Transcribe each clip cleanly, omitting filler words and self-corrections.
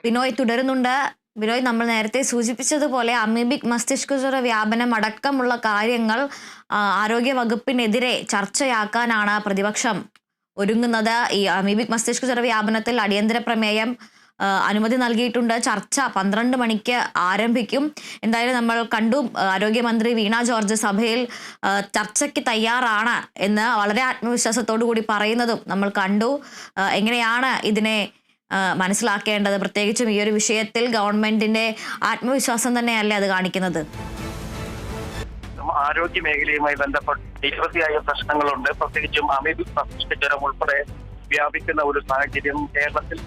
ബിനോയ് തുടരുന്നുണ്ട്. ബിനോയ്, നമ്മൾ നേരത്തെ സൂചിപ്പിച്ചതുപോലെ അമീബിക് മസ്തിഷ്കജ്വര വ്യാപനം അടക്കമുള്ള കാര്യങ്ങൾ ആരോഗ്യ വകുപ്പിനെതിരെ ചർച്ചയാക്കാനാണ് പ്രതിപക്ഷം ഒരുങ്ങുന്നത്. ഈ അമീബിക് മസ്തിഷ്കജ്വര വ്യാപനത്തിൽ അടിയന്തര പ്രമേയം അനുമതി നൽകിയിട്ടുണ്ട്. ചർച്ച 12 മണിക്ക് ആരംഭിക്കും. എന്തായാലും നമ്മൾ കണ്ടു, ആരോഗ്യമന്ത്രി വീണ ജോർജ് സഭയിൽ ചർച്ചയ്ക്ക് തയ്യാറാണ് എന്ന് വളരെ ആത്മവിശ്വാസത്തോടു കൂടി പറയുന്നതും നമ്മൾ കണ്ടു. എങ്ങനെയാണ് ഇതിനെ മനസ്സിലാക്കേണ്ടത്? പ്രത്യേകിച്ചും ഈ ഒരു വിഷയത്തിൽ ഗവൺമെന്റിന്റെ ആത്മവിശ്വാസം തന്നെയല്ലേ അത് കാണിക്കുന്നത്? ആരോഗ്യ മേഖലയുമായി ബന്ധപ്പെട്ട് നിരവധിയായ പ്രശ്നങ്ങളുണ്ട്. പ്രത്യേകിച്ചും അമീബിക് മസ്തിഷ്കജ്വരം ഉൾപ്പെടെ വ്യാപിക്കുന്ന ഒരു സാഹചര്യം കേരളത്തിൽ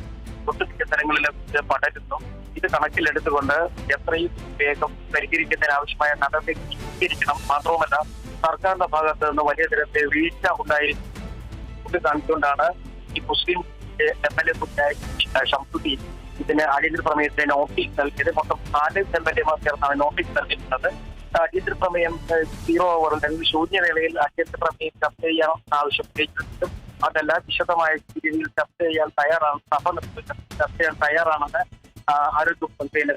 ഒട്ടുമിക്ക സ്ഥലങ്ങളിലൊക്കെ പടരുന്നു. ഇത് കണക്കിലെടുത്തുകൊണ്ട് എത്രയും വേഗം പരിഹരിക്കുന്നതിനാവശ്യമായ നടപടി സ്വീകരിക്കണം. മാത്രവുമല്ല, സർക്കാരിന്റെ ഭാഗത്ത് നിന്ന് വലിയ തരത്തിൽ വീഴ്ച ഉണ്ടായി കാണിച്ചുകൊണ്ടാണ് ഈ മുസ്ലിം MLA ഷംസുദ്ദീൻ ഇതിന് അടിയന്തര പ്രമേയത്തിന് നോട്ടീസ് നൽകിയത്. മൊത്തം 4 MLA ചേർന്നാണ് നോട്ടീസ് നൽകിയിട്ടുള്ളത്. അടിയന്തര പ്രമേയം 0 ഓവർ അല്ലെങ്കിൽ ശൂന്യവേളയിൽ അടിയന്തര പ്രമേയം ചർച്ച ചെയ്യാൻ ആവശ്യപ്പെട്ടിട്ടും അതല്ല, വിശദമായ രീതിയിൽ ചർച്ച ചെയ്യാൻ തയ്യാറാണ്, സഭ ചർച്ച ചെയ്യാൻ തയ്യാറാണെന്ന് ആരോഗ്യമന്ത്രിയുടെ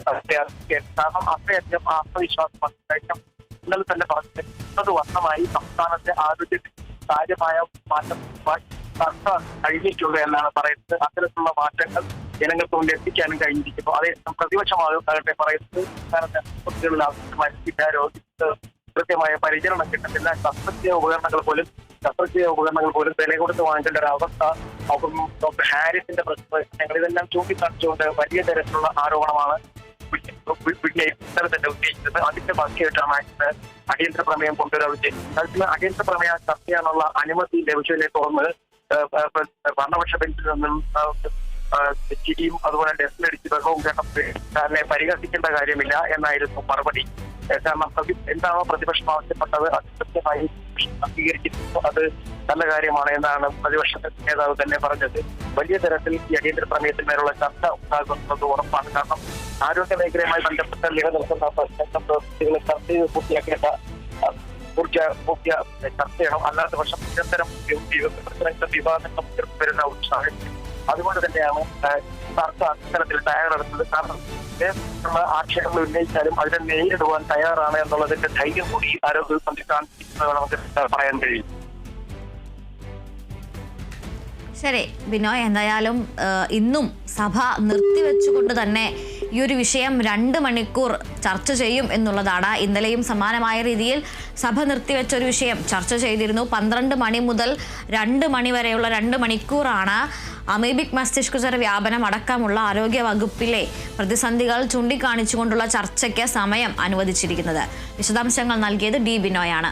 കാരണം അത്രയധികം ആത്മവിശ്വാസം ഇന്നലെ തന്നെ പറഞ്ഞത് 30 വർഷമായി സംസ്ഥാനത്തെ ആരോഗ്യ കാര്യമായ മാറ്റം സർക്കാർ കഴിഞ്ഞിട്ടുള്ളൂ എന്നാണ് പറയുന്നത്. അത്തരത്തിലുള്ള മാറ്റങ്ങൾ ജനങ്ങൾക്ക് മുന്നിൽ എത്തിക്കാനും കഴിഞ്ഞിരിക്കുന്നു. അതേസമയം പ്രതിപക്ഷമാകട്ടെ പറയുന്നത് സംസ്ഥാനത്തെ ആശുപത്രികളിൽ ആവശ്യമായ രോഗിക്ക് കൃത്യമായ പരിചരണം കിട്ടുന്നില്ല. ശസ്ത്രക്രിയ ഉപകരണങ്ങൾ പോലും വില കൊടുത്ത് വാങ്ങിക്കേണ്ട ഒരു അവസ്ഥ. ഡോക്ടർ ഹാരിസിന്റെ പ്രശ്നങ്ങൾ ഇതെല്ലാം ചൂണ്ടിക്കാണിച്ചുകൊണ്ട് വലിയ തരത്തിലുള്ള ആരോപണമാണ് തന്നെ ഉന്നയിച്ചത്. അതിന്റെ ബാക്കിയായിട്ടാണ് അടിയന്തര പ്രമേയം കൊണ്ടുവരാൻ അടിയന്തര പ്രമേയം ചർച്ച ചെയ്യാനുള്ള അനുമതി ലഭിച്ചതിനെ തുടർന്ന് ഭരണപക്ഷ ബെഞ്ചിൽ നിന്നും ചിരിയും അതുപോലെ ഡെസ്റ്റിലടിച്ച് ബഹവും കേട്ടതിനെ പരിഹസിക്കേണ്ട കാര്യമില്ല എന്നായിരുന്നു മറുപടി. കാരണം എന്താണോ പ്രതിപക്ഷം ആവശ്യപ്പെട്ടത് അത് കൃത്യമായി അംഗീകരിച്ചിരുന്നു. അത് നല്ല കാര്യമാണ് എന്നാണ് പ്രതിപക്ഷ നേതാവ് തന്നെ പറഞ്ഞത്. വലിയ തരത്തിൽ ഈ അടിയന്തര പ്രമേയത്തിന്മേലുള്ള ചർച്ച ഉണ്ടാകുന്നത് ഉറപ്പാണ്. കാരണം ആരോഗ്യ മേഖലയുമായി ബന്ധപ്പെട്ട നിലനിൽക്കുന്ന പ്രശ്നങ്ങളെ ചർച്ച ചെയ്ത് പൂർത്തിയാക്കേണ്ട ചർച്ച ചെയ്യണം. അല്ലാത്ത പക്ഷം നിരന്തരം വിവാദങ്ങൾ വരുന്ന ഒരു സാഹചര്യം. അതുകൊണ്ട് തന്നെയാണ് സർക്കാർ അത്തരത്തിൽ തയ്യാറെടുത്തത്. കാരണം ആക്ഷേപങ്ങൾ ഉന്നയിച്ചാലും അതിനെ നേരിടുവാൻ തയ്യാറാണ് എന്നുള്ളതിന്റെ ധൈര്യം കൂടി ആരോഗ്യ മന്ത്രി കാണിക്കുന്നത് നമുക്ക് പറയാൻ കഴിയും. ശരി ബിനോയ്, എന്തായാലും ഇന്നും സഭ നിർത്തിവെച്ചുകൊണ്ട് തന്നെ ഈ ഒരു വിഷയം 2 മണിക്കൂർ ചർച്ച ചെയ്യും എന്നുള്ളതാണ്. ഇന്നലെയും സമാനമായ രീതിയിൽ സഭ നിർത്തിവെച്ച ഒരു വിഷയം ചർച്ച ചെയ്തിരുന്നു. 12 മണി മുതൽ 2 മണി വരെയുള്ള 2 മണിക്കൂറാണ് അമീബിക് മസ്തിഷ്കജ്വര വ്യാപനം അടക്കമുള്ള ആരോഗ്യ വകുപ്പിലെ പ്രതിസന്ധികൾ ചൂണ്ടിക്കാണിച്ചുകൊണ്ടുള്ള ചർച്ചയ്ക്ക് സമയം അനുവദിച്ചിരിക്കുന്നത്. വിശദാംശങ്ങൾ നൽകിയത് ഡി ബിനോയാണ്.